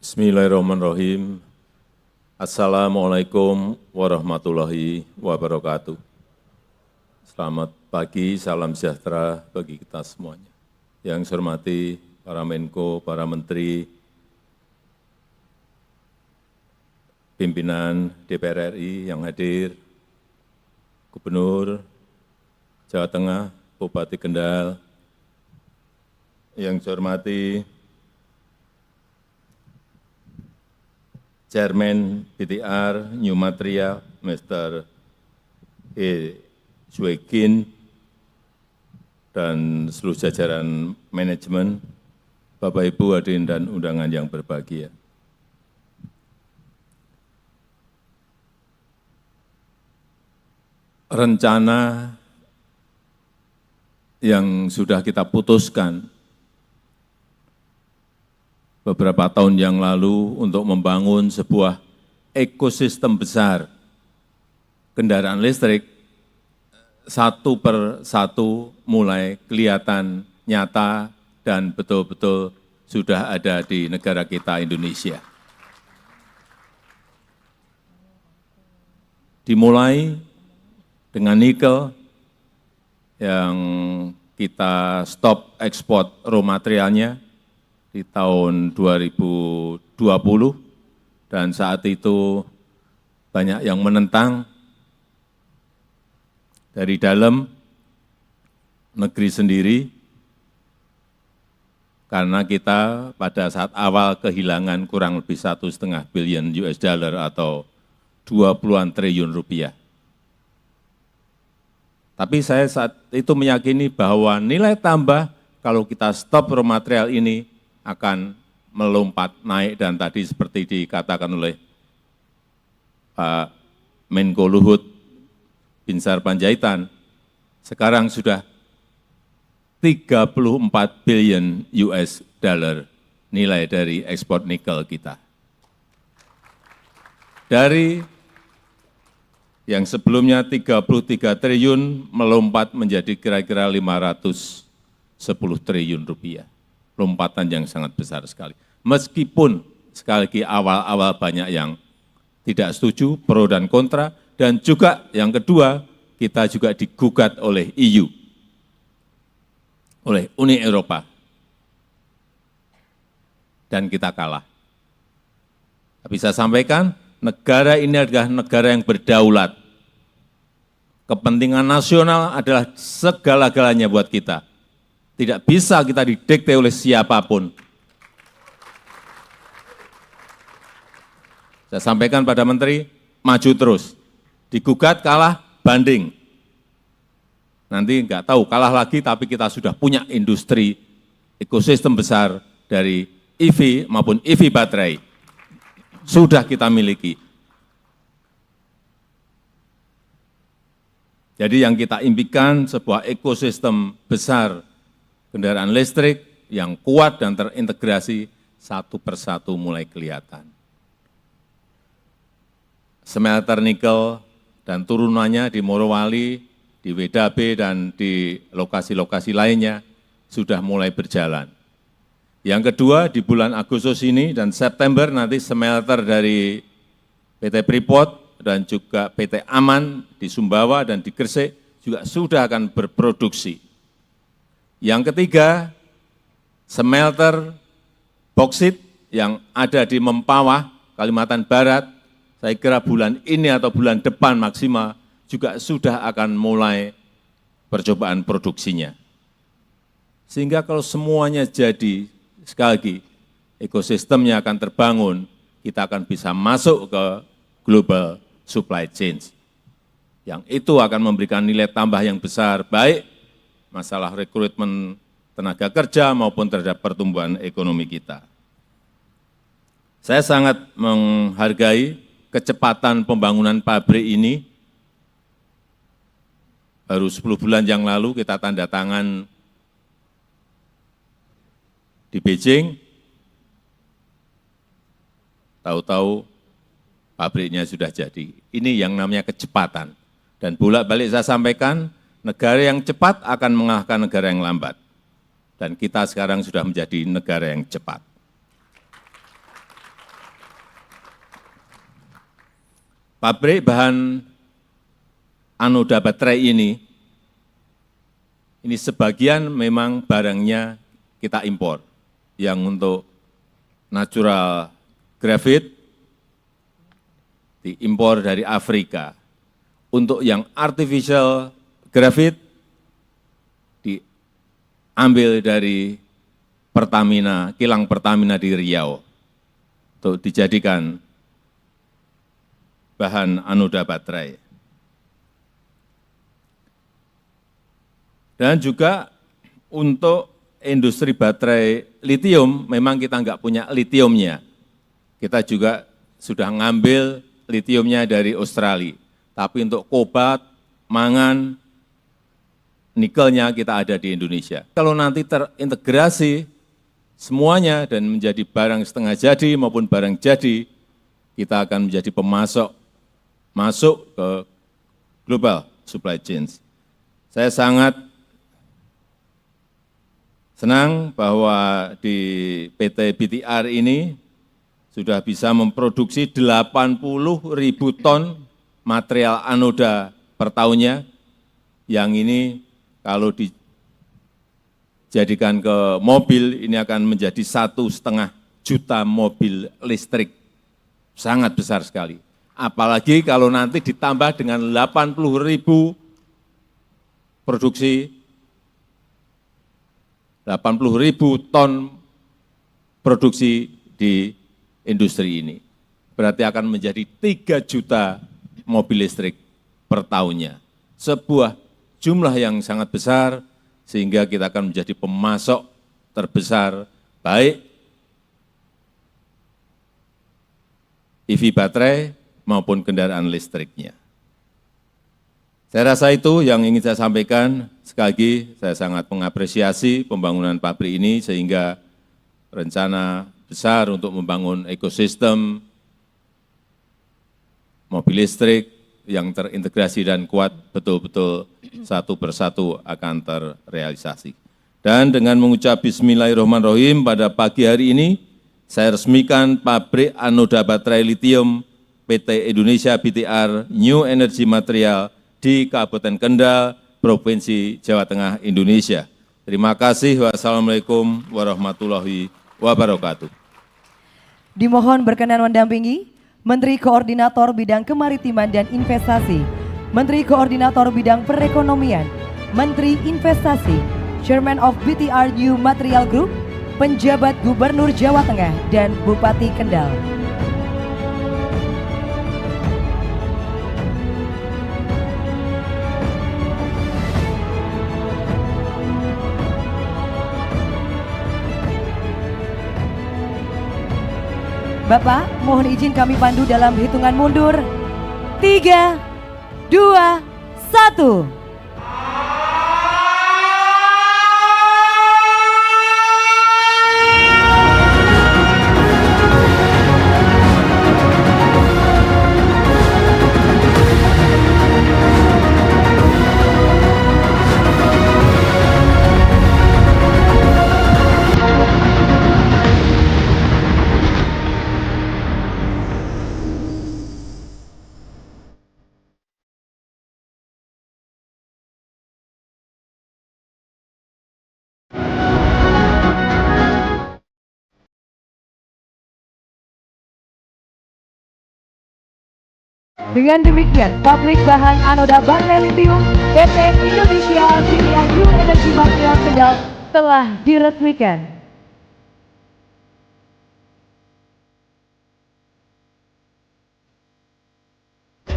Bismillahirrahmanirrahim. Assalamualaikum warahmatullahi wabarakatuh. Selamat pagi, salam sejahtera bagi kita semuanya. Yang saya hormati para Menko, para Menteri, pimpinan DPR RI yang hadir, Gubernur Jawa Tengah, Bupati Kendal, yang saya hormati Chairman BTR New Material, Mr. E. Zwegin, dan seluruh jajaran manajemen, Bapak Ibu hadirin dan undangan yang berbahagia. Rencana yang sudah kita putuskan beberapa tahun yang lalu untuk membangun sebuah ekosistem besar kendaraan listrik, satu per satu mulai kelihatan nyata dan betul-betul sudah ada di negara kita Indonesia. Dimulai dengan nikel yang kita stop ekspor raw materialnya di tahun 2020, dan saat itu banyak yang menentang dari dalam negeri sendiri, karena kita pada saat awal kehilangan kurang lebih 1,5 billion US dollar atau 20-an triliun rupiah. Tapi saya saat itu meyakini bahwa nilai tambah kalau kita stop raw material ini akan melompat naik, dan tadi seperti dikatakan oleh Pak Menko Luhut Binsar Panjaitan, sekarang sudah 34 billion US dollar nilai dari ekspor nikel kita. Dari yang sebelumnya 33 triliun melompat menjadi kira-kira 510 triliun rupiah. Lompatan yang sangat besar sekali. Meskipun sekali lagi awal-awal banyak yang tidak setuju, pro dan kontra, dan juga yang kedua, kita juga digugat oleh EU, oleh Uni Eropa, dan kita kalah. Tapi saya sampaikan, negara ini adalah negara yang berdaulat. Kepentingan nasional adalah segala-galanya buat kita. Tidak bisa kita didikte oleh siapapun. Saya sampaikan pada Menteri, maju terus. Digugat, kalah, banding. Nanti enggak tahu, kalah lagi, tapi kita sudah punya industri, ekosistem besar dari EV maupun EV baterai. Sudah kita miliki. Jadi yang kita impikan sebuah ekosistem besar kendaraan listrik yang kuat dan terintegrasi, satu persatu mulai kelihatan. Smelter nikel dan turunannya di Morowali, di WDB, dan di lokasi-lokasi lainnya sudah mulai berjalan. Yang kedua, di bulan Agustus ini dan September nanti smelter dari PT Freeport dan juga PT Aman di Sumbawa dan di Gresik juga sudah akan berproduksi. Yang ketiga, smelter boksit yang ada di Mempawah, Kalimantan Barat, saya kira bulan ini atau bulan depan maksimal juga sudah akan mulai percobaan produksinya. Sehingga kalau semuanya jadi, sekali lagi, ekosistemnya akan terbangun, kita akan bisa masuk ke global supply chain. Yang itu akan memberikan nilai tambah yang besar, baik masalah rekrutmen tenaga kerja maupun terhadap pertumbuhan ekonomi kita. Saya sangat menghargai kecepatan pembangunan pabrik ini. Baru 10 bulan yang lalu kita tanda tangan di Beijing, tahu-tahu pabriknya sudah jadi. Ini yang namanya kecepatan. Dan bolak-balik saya sampaikan, negara yang cepat akan mengalahkan negara yang lambat. Dan kita sekarang sudah menjadi negara yang cepat. pabrik bahan anoda baterai ini sebagian memang barangnya kita impor. Yang untuk natural graphite diimpor dari Afrika. Untuk yang artificial graphite diambil dari Pertamina, kilang Pertamina di Riau untuk dijadikan bahan anoda baterai. Dan juga untuk industri baterai litium, memang kita nggak punya litiumnya. Kita juga sudah ngambil litiumnya dari Australia. Tapi untuk kobalt, mangan, nikelnya kita ada di Indonesia. Kalau nanti terintegrasi semuanya dan menjadi barang setengah jadi maupun barang jadi, kita akan menjadi pemasok masuk ke global supply chains. Saya sangat senang bahwa di PT BTR ini sudah bisa memproduksi 80.000 ton material anoda per tahunnya, yang ini kalau dijadikan ke mobil, ini akan menjadi 1,5 juta mobil listrik. Sangat besar sekali. Apalagi kalau nanti ditambah dengan 80.000 produksi, 80.000 ton produksi di industri ini. Berarti akan menjadi 3 juta mobil listrik per tahunnya. Sebuah jumlah yang sangat besar, sehingga kita akan menjadi pemasok terbesar, baik EV baterai maupun kendaraan listriknya. Saya rasa itu yang ingin saya sampaikan. Sekali lagi, saya sangat mengapresiasi pembangunan pabrik ini, sehingga rencana besar untuk membangun ekosistem mobil listrik yang terintegrasi dan kuat betul-betul satu persatu akan terrealisasi. Dan dengan mengucap bismillahirrahmanirrahim, pada pagi hari ini saya resmikan pabrik anoda baterai litium PT Indonesia BTR New Energy Material di Kabupaten Kendal, Provinsi Jawa Tengah, Indonesia. Terima kasih. Wassalamualaikum warahmatullahi wabarakatuh. Dimohon berkenan mendampingi Menteri Koordinator Bidang Kemaritiman dan Investasi, Menteri Koordinator Bidang Perekonomian, Menteri Investasi, Chairman of BTR New Material Group, penjabat Gubernur Jawa Tengah, dan Bupati Kendal. Bapak, mohon izin kami pandu dalam hitungan mundur. 3, 2, 1. Dengan demikian, pabrik bahan anoda baterai litium PT Indonesia BTR New Energy Material Kendal telah diresmikan.